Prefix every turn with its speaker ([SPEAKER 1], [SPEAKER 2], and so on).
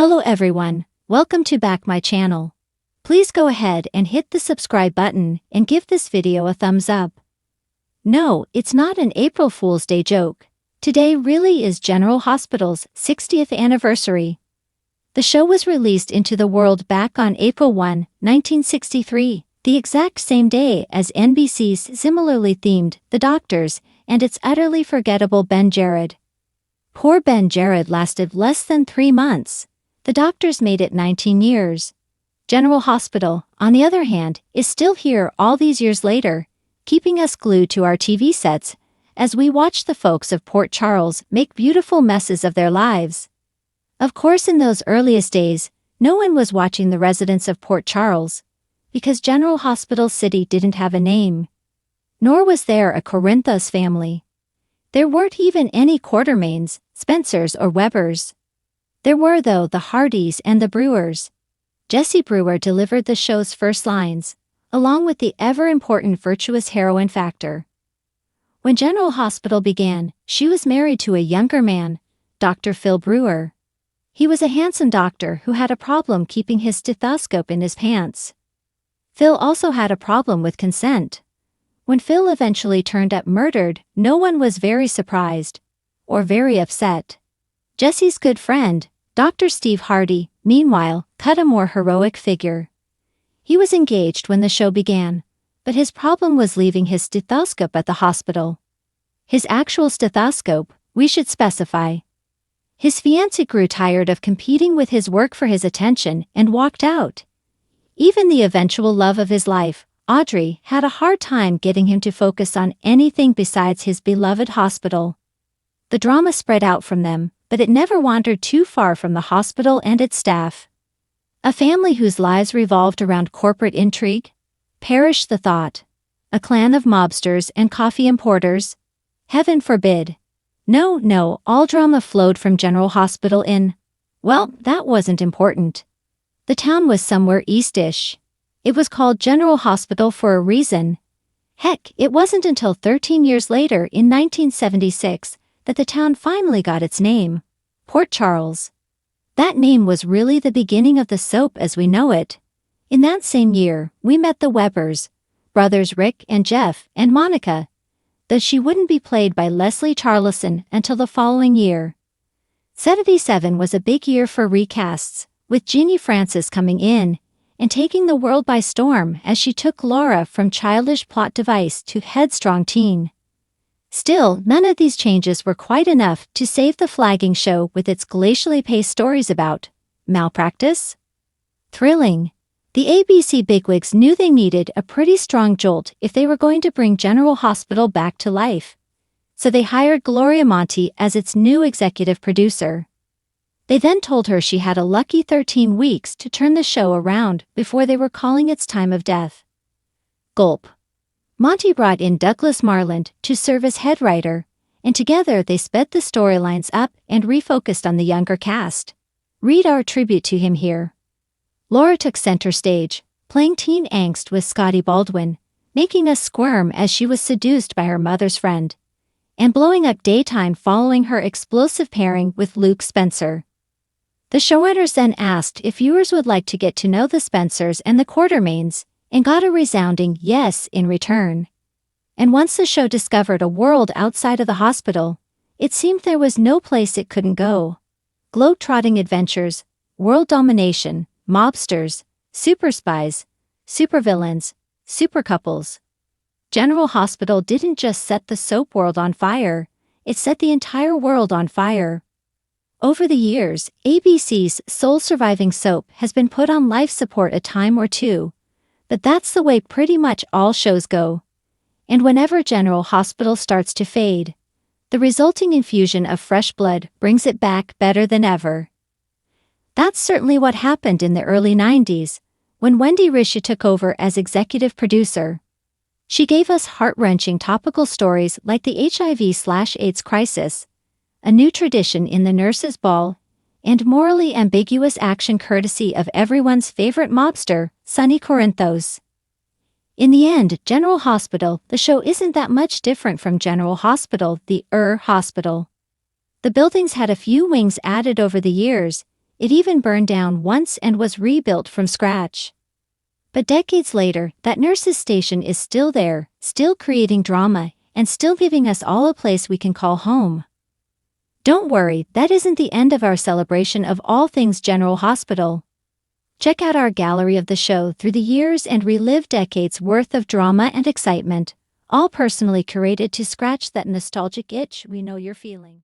[SPEAKER 1] Hello everyone, welcome to back my channel. Please go ahead and hit the subscribe button and give this video a thumbs up. No, it's not an April Fool's Day joke. Today really is General Hospital's 60th anniversary. The show was released into the world back on April 1, 1963, the exact same day as NBC's similarly themed The Doctors and its utterly forgettable Ben Jared. Poor Ben Jared lasted less than 3 months. The Doctors made it 19 years. General Hospital, on the other hand, is still here all these years later, keeping us glued to our TV sets as we watch the folks of Port Charles make beautiful messes of their lives. Of course, in those earliest days, no one was watching the residents of Port Charles, because General Hospital City didn't have a name. Nor was there a Corinthos family. There weren't even any Quartermains, Spencers or Webbers. There were, though, the Hardys and the Brewers. Jessie Brewer delivered the show's first lines, along with the ever-important virtuous heroine factor. When General Hospital began, she was married to a younger man, Dr. Phil Brewer. He was a handsome doctor who had a problem keeping his stethoscope in his pants. Phil also had a problem with consent. When Phil eventually turned up murdered, no one was very surprised, or very upset. Jessie's good friend, Dr. Steve Hardy, meanwhile, cut a more heroic figure. He was engaged when the show began, but his problem was leaving his stethoscope at the hospital. His actual stethoscope, we should specify. His fiancée grew tired of competing with his work for his attention and walked out. Even the eventual love of his life, Audrey, had a hard time getting him to focus on anything besides his beloved hospital. The drama spread out from them, but it never wandered too far from the hospital and its staff. A family whose lives revolved around corporate intrigue? Perish the thought. A clan of mobsters and coffee importers? Heaven forbid. No, all drama flowed from General Hospital in, well, that wasn't important. The town was somewhere eastish. It was called General Hospital for a reason. Heck, it wasn't until 13 years later in 1976 that the town finally got its name, Port Charles. That name was really the beginning of the soap as we know it. In that same year, we met the Webbers, brothers Rick and Jeff and Monica, though she wouldn't be played by Leslie Charleson until the following year. 77 was a big year for recasts, with Jeannie Francis coming in and taking the world by storm as she took Laura from childish plot device to headstrong teen. Still, none of these changes were quite enough to save the flagging show with its glacially paced stories about malpractice. Thrilling. The ABC bigwigs knew they needed a pretty strong jolt if they were going to bring General Hospital back to life. So they hired Gloria Monty as its new executive producer. They then told her she had a lucky 13 weeks to turn the show around before they were calling its time of death. Gulp. Monty brought in Douglas Marland to serve as head writer, and together they sped the storylines up and refocused on the younger cast. Read our tribute to him here. Laura took center stage, playing teen angst with Scotty Baldwin, making us squirm as she was seduced by her mother's friend, and blowing up daytime following her explosive pairing with Luke Spencer. The showrunners then asked if viewers would like to get to know the Spencers and the Quartermains, and got a resounding yes in return. And once the show discovered a world outside of the hospital, it seemed there was no place it couldn't go. Globe-trotting adventures, world domination, mobsters, super spies, supervillains, super couples. General Hospital didn't just set the soap world on fire, it set the entire world on fire. Over the years, ABC's sole surviving soap has been put on life support a time or two, but that's the way pretty much all shows go. And whenever General Hospital starts to fade, the resulting infusion of fresh blood brings it back better than ever. That's certainly what happened in the early 90s, when Wendy Risha took over as executive producer. She gave us heart-wrenching topical stories like the HIV/AIDS crisis, a new tradition in the nurses' ball, and morally ambiguous action courtesy of everyone's favorite mobster, Sonny Corinthos. In the end, General Hospital, the show isn't that much different from General Hospital, the hospital. The buildings had a few wings added over the years, it even burned down once and was rebuilt from scratch. But decades later, that nurse's station is still there, still creating drama, and still giving us all a place we can call home. Don't worry, that isn't the end of our celebration of all things General Hospital. Check out our gallery of the show through the years and relive decades worth of drama and excitement, all personally curated to scratch that nostalgic itch we know you're feeling.